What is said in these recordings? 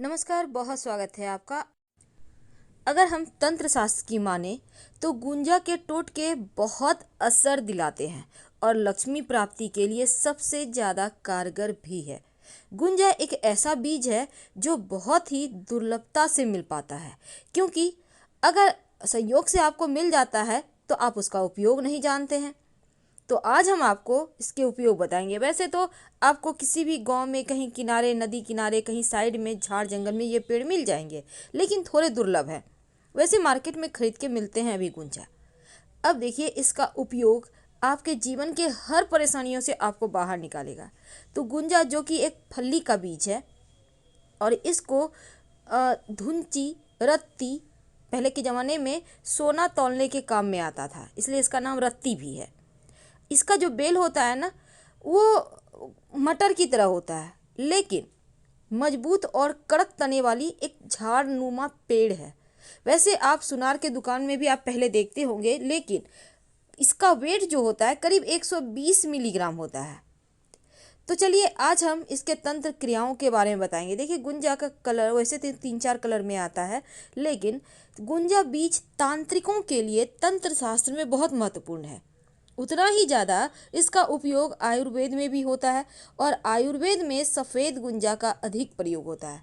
नमस्कार, बहुत स्वागत है आपका। अगर हम तंत्र शास्त्र की माने तो गुंजा के टोटके बहुत असर दिलाते हैं और लक्ष्मी प्राप्ति के लिए सबसे ज़्यादा कारगर भी है। गुंजा एक ऐसा बीज है जो बहुत ही दुर्लभता से मिल पाता है, क्योंकि अगर संयोग से आपको मिल जाता है तो आप उसका उपयोग नहीं जानते हैं। तो आज हम आपको इसके उपयोग बताएंगे। वैसे तो आपको किसी भी गांव में कहीं किनारे, नदी किनारे, कहीं साइड में झाड़ जंगल में ये पेड़ मिल जाएंगे, लेकिन थोड़े दुर्लभ है। वैसे मार्केट में खरीद के मिलते हैं अभी गुंजा। अब देखिए इसका उपयोग आपके जीवन के हर परेशानियों से आपको बाहर निकालेगा। तो गुंजा जो कि एक फली का बीज है और इसको धुंची, रत्ती, पहले के ज़माने में सोना तौलने के काम में आता था, इसलिए इसका नाम रत्ती भी है। इसका जो बेल होता है ना, वो मटर की तरह होता है, लेकिन मजबूत और कड़क तने वाली एक झाड़नुमा पेड़ है। वैसे आप सुनार के दुकान में भी आप पहले देखते होंगे, लेकिन इसका वेट जो होता है करीब 120 मिलीग्राम होता है। तो चलिए आज हम इसके तंत्र क्रियाओं के बारे में बताएंगे। देखिए गुंजा का कलर वैसे तो 3-4 कलर में आता है, लेकिन गुंजा बीज तांत्रिकों के लिए तंत्र शास्त्र में बहुत महत्वपूर्ण है। उतना ही ज़्यादा इसका उपयोग आयुर्वेद में भी होता है और आयुर्वेद में सफ़ेद गुंजा का अधिक प्रयोग होता है।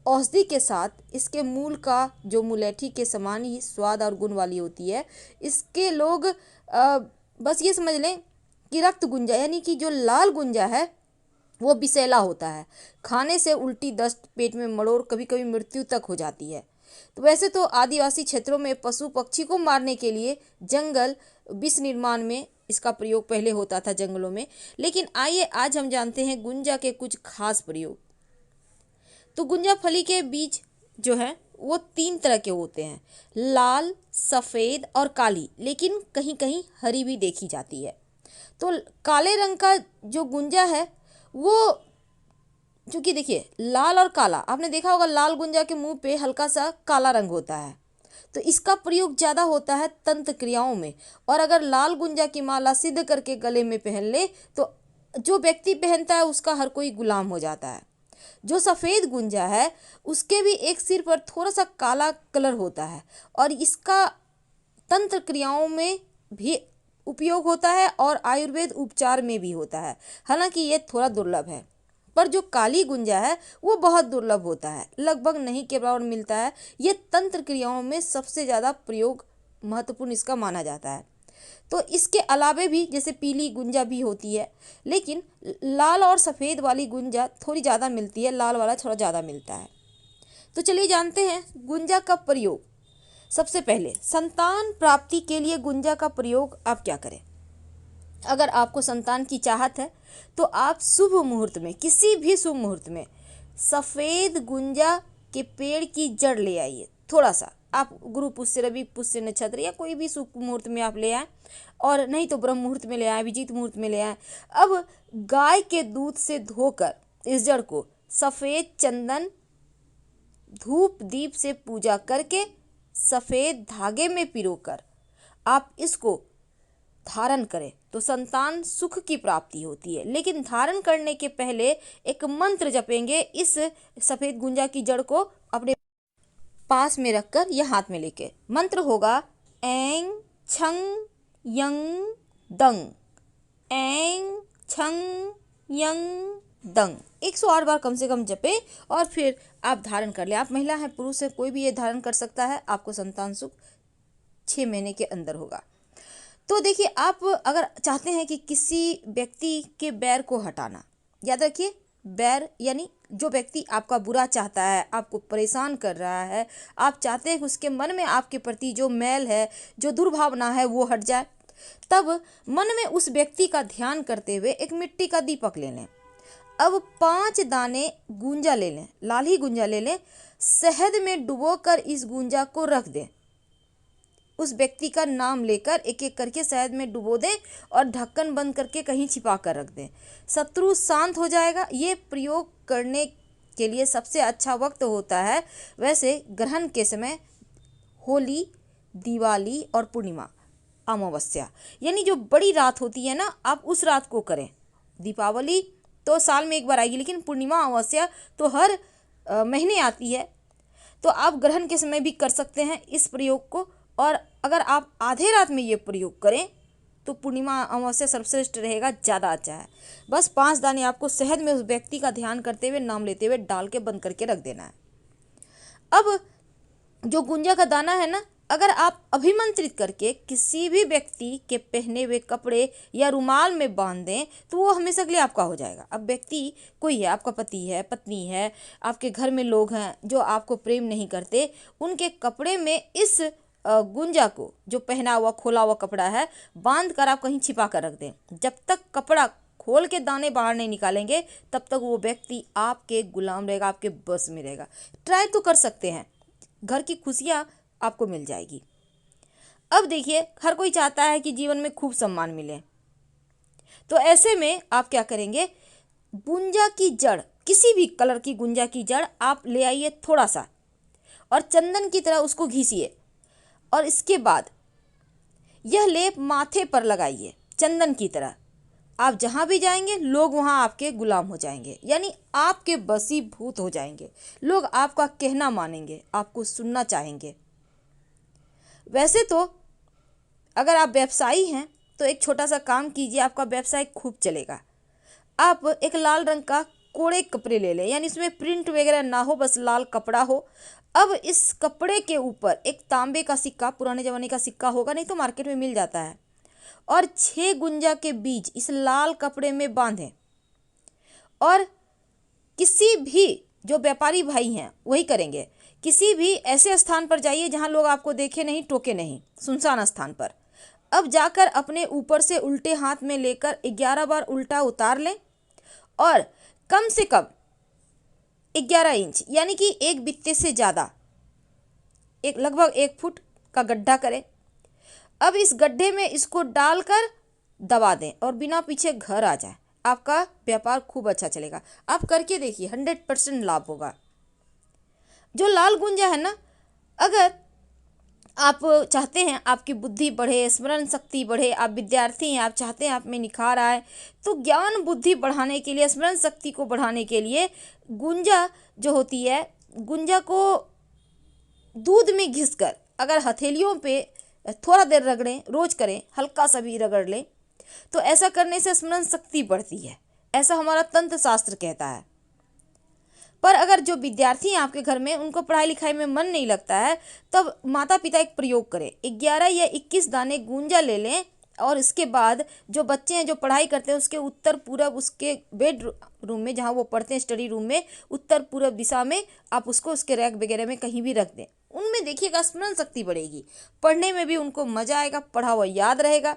औषधि के साथ इसके मूल का जो मुलैठी के समान ही स्वाद और गुण वाली होती है, इसके लोग बस ये समझ लें कि रक्त गुंजा यानी कि जो लाल गुंजा है वो विषैला होता है, खाने से उल्टी, दस्त, पेट में मड़ोड़, कभी कभी मृत्यु तक हो जाती है। तो वैसे तो आदिवासी क्षेत्रों में पशु पक्षी को मारने के लिए जंगल विष निर्माण में इसका प्रयोग पहले होता था जंगलों में, लेकिन आइए आज हम जानते हैं गुंजा के कुछ खास प्रयोग। तो गुंजा फली के बीज जो है वो 3 तरह के होते हैं, लाल, सफ़ेद और काली, लेकिन कहीं कहीं हरी भी देखी जाती है। तो काले रंग का जो गुंजा है वो, चूँकि देखिए लाल और काला, आपने देखा होगा लाल गुंजा के मुंह पे हल्का सा काला रंग होता है, तो इसका प्रयोग ज़्यादा होता है तंत्र क्रियाओं में। और अगर लाल गुंजा की माला सिद्ध करके गले में पहन ले तो जो व्यक्ति पहनता है उसका हर कोई गुलाम हो जाता है। जो सफ़ेद गुंजा है उसके भी एक सिर पर थोड़ा सा काला कलर होता है और इसका तंत्र क्रियाओं में भी उपयोग होता है और आयुर्वेद उपचार में भी होता है। हालांकि ये थोड़ा दुर्लभ है, पर जो काली गुंजा है वो बहुत दुर्लभ होता है, लगभग नहीं के बराबर मिलता है। ये तंत्र क्रियाओं में सबसे ज़्यादा प्रयोग महत्वपूर्ण इसका माना जाता है। तो इसके अलावे भी जैसे पीली गुंजा भी होती है, लेकिन लाल और सफ़ेद वाली गुंजा थोड़ी ज़्यादा मिलती है, लाल वाला थोड़ा ज़्यादा मिलता है। तो चलिए जानते हैं गुंजा का प्रयोग। सबसे पहले संतान प्राप्ति के लिए गुंजा का प्रयोग आप क्या करें। अगर आपको संतान की चाहत है तो आप शुभ मुहूर्त में, किसी भी शुभ मुहूर्त में सफ़ेद गुंजा के पेड़ की जड़ ले आइए। थोड़ा सा आप गुरु पुष्य, रवि पुष्य नक्षत्र या कोई भी शुभ मुहूर्त में आप ले आए, और नहीं तो ब्रह्म मुहूर्त में ले आए, अभिजीत मुहूर्त में ले आए। अब गाय के दूध से धोकर इस जड़ को सफ़ेद चंदन, धूप, दीप से पूजा करके सफ़ेद धागे में पिरोकर आप इसको धारण करें तो संतान सुख की प्राप्ति होती है। लेकिन धारण करने के पहले एक मंत्र जपेंगे। इस सफ़ेद गुंजा की जड़ को अपने पास में रखकर या हाथ में लेके मंत्र होगा एंग छंग यंग दंग, एंग छंग यंग दंग। 108 बार कम से कम जपे और फिर आप धारण कर ले। आप महिला हैं, पुरुष है, कोई भी ये धारण कर सकता है। आपको संतान सुख 6 महीने के अंदर होगा। तो देखिए आप अगर चाहते हैं कि किसी व्यक्ति के बैर को हटाना, याद रखिए बैर यानी जो व्यक्ति आपका बुरा चाहता है, आपको परेशान कर रहा है, आप चाहते हैं कि उसके मन में आपके प्रति जो मैल है, जो दुर्भावना है वो हट जाए, तब मन में उस व्यक्ति का ध्यान करते हुए एक मिट्टी का दीपक ले लें। अब 5 दाने गुंजा ले लें, लाल ही गुंजा ले लें, शहद में डुबोकर इस गुंजा को रख दें। उस व्यक्ति का नाम लेकर एक एक करके शहद में डुबो दें और ढक्कन बंद करके कहीं छिपा कर रख दें। शत्रु शांत हो जाएगा। ये प्रयोग करने के लिए सबसे अच्छा वक्त होता है वैसे ग्रहण के समय, होली, दिवाली और पूर्णिमा, अमावस्या, यानी जो बड़ी रात होती है ना, आप उस रात को करें। दीपावली तो साल में एक बार आएगी, लेकिन पूर्णिमा, अमावस्या तो हर महीने आती है, तो आप ग्रहण के समय भी कर सकते हैं इस प्रयोग को। और अगर आप आधे रात में ये प्रयोग करें तो पूर्णिमा अमावस्या सर्वश्रेष्ठ रहेगा, ज़्यादा अच्छा है। बस 5 दाने आपको शहद में उस व्यक्ति का ध्यान करते हुए, नाम लेते हुए डाल के बंद करके रख देना है। अब जो गुंजा का दाना है ना, अगर आप अभिमंत्रित करके किसी भी व्यक्ति के पहने हुए कपड़े या रुमाल में बांध दें तो वो हमेशा के लिए आपका हो जाएगा। अब व्यक्ति कोई है, आपका पति है, पत्नी है, आपके घर में लोग हैं जो आपको प्रेम नहीं करते, उनके कपड़े में इस गुंजा को, जो पहना हुआ खोला हुआ कपड़ा है, बांध कर आप कहीं छिपा कर रख दें। जब तक कपड़ा खोल के दाने बाहर नहीं निकालेंगे तब तक वो व्यक्ति आपके गुलाम रहेगा, आपके बस में रहेगा। ट्राई तो कर सकते हैं, घर की खुशियाँ आपको मिल जाएगी। अब देखिए, हर कोई चाहता है कि जीवन में खूब सम्मान मिले, तो ऐसे में आप क्या करेंगे, गुंजा की जड़, किसी भी कलर की गुंजा की जड़ आप ले आइए थोड़ा सा, और चंदन की तरह उसको घिसिए, और इसके बाद यह लेप माथे पर लगाइए चंदन की तरह। आप जहाँ भी जाएंगे लोग वहाँ आपके गुलाम हो जाएंगे, यानी आपके बसीभूत हो जाएंगे। लोग आपका कहना मानेंगे, आपको सुनना चाहेंगे। वैसे तो अगर आप व्यवसायी हैं तो एक छोटा सा काम कीजिए, आपका व्यवसाय खूब चलेगा। आप एक लाल रंग का कोड़े कपड़े ले लें, यानी इसमें प्रिंट वगैरह ना हो, बस लाल कपड़ा हो। अब इस कपड़े के ऊपर एक तांबे का सिक्का, पुराने ज़माने का सिक्का होगा, नहीं तो मार्केट में मिल जाता है, और 6 गुंजा के बीज इस लाल कपड़े में बांधें। और किसी भी जो व्यापारी भाई हैं वही करेंगे, किसी भी ऐसे स्थान पर जाइए जहां लोग आपको देखे नहीं, टोके नहीं, सुनसान स्थान पर। अब जाकर अपने ऊपर से उल्टे हाथ में लेकर 11 बार उल्टा उतार लें, और कम से कम 11 इंच यानी कि एक बित्ते से ज़्यादा, एक लगभग 1 फुट का गड्ढा करें। अब इस गड्ढे में इसको डालकर दबा दें और बिना पीछे घर आ जाए, आपका व्यापार खूब अच्छा चलेगा। आप करके देखिए, 100% लाभ होगा। जो लाल गुंजा है ना, अगर आप चाहते हैं आपकी बुद्धि बढ़े, स्मरण शक्ति बढ़े, आप विद्यार्थी हैं, आप चाहते हैं आप में निखार आए, तो ज्ञान बुद्धि बढ़ाने के लिए, स्मरण शक्ति को बढ़ाने के लिए गुंजा जो होती है, गुंजा को दूध में घिसकर अगर हथेलियों पे थोड़ा देर रगड़ें, रोज करें, हल्का सा भी रगड़ लें, तो ऐसा करने से स्मरण शक्ति बढ़ती है, ऐसा हमारा तंत्र शास्त्र कहता है। पर अगर जो विद्यार्थी हैं आपके घर में, उनको पढ़ाई लिखाई में मन नहीं लगता है, तब माता पिता एक प्रयोग करें, 11 या 21 दाने गुंजा ले लें, और इसके बाद जो बच्चे हैं जो पढ़ाई करते हैं उसके उत्तर पूरब, उसके बेड रूम में जहाँ वो पढ़ते हैं, स्टडी रूम में, उत्तर पूरब दिशा में आप उसको उसके रैक वगैरह में कहीं भी रख दें। उनमें देखिएगा स्मरण शक्ति बढ़ेगी, पढ़ने में भी उनको मजा आएगा, पढ़ा हुआ याद रहेगा।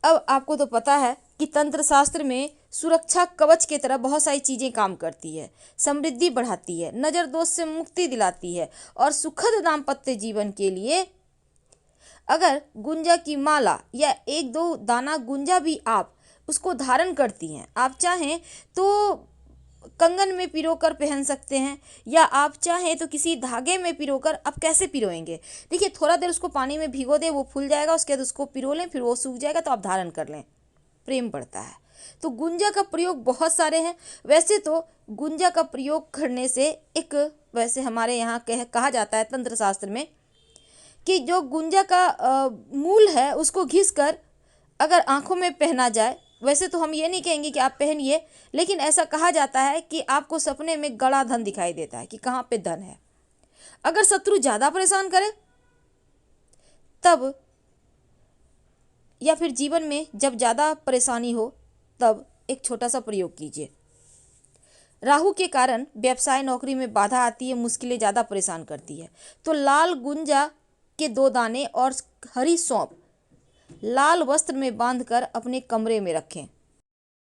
अब आपको तो पता है कि तंत्र शास्त्र में सुरक्षा कवच की तरह बहुत सारी चीज़ें काम करती है, समृद्धि बढ़ाती है, नज़र दोष से मुक्ति दिलाती है, और सुखद दाम्पत्य जीवन के लिए अगर गुंजा की माला या 1-2 दाना गुंजा भी आप उसको धारण करती हैं, आप चाहें तो कंगन में पिरोकर पहन सकते हैं, या आप चाहें तो किसी धागे में पिरोकर। आप कैसे पिरोएंगे, देखिए, थोड़ा देर उसको पानी में भिगो दें, वो फूल जाएगा, उसके बाद उसको पिरो लें, फिर वो सूख जाएगा तो आप धारण कर लें, प्रेम बढ़ता है। तो गुंजा का प्रयोग बहुत सारे हैं। वैसे तो गुंजा का प्रयोग करने से एक, वैसे हमारे यहाँ कहा जाता है तंत्र शास्त्र में कि जो गुंजा का मूल है उसको घिसकर अगर आँखों में पहना जाए, वैसे तो हम ये नहीं कहेंगे कि आप पहनिए, लेकिन ऐसा कहा जाता है कि आपको सपने में गड़ा धन दिखाई देता है कि कहाँ पे धन है। अगर शत्रु ज़्यादा परेशान करे तब, या फिर जीवन में जब ज़्यादा परेशानी हो तब एक छोटा सा प्रयोग कीजिए। राहु के कारण व्यवसाय नौकरी में बाधा आती है, मुश्किलें ज़्यादा परेशान करती है, तो लाल गुंजा के 2 दाने और हरी सौंफ लाल वस्त्र में बांधकर अपने कमरे में रखें।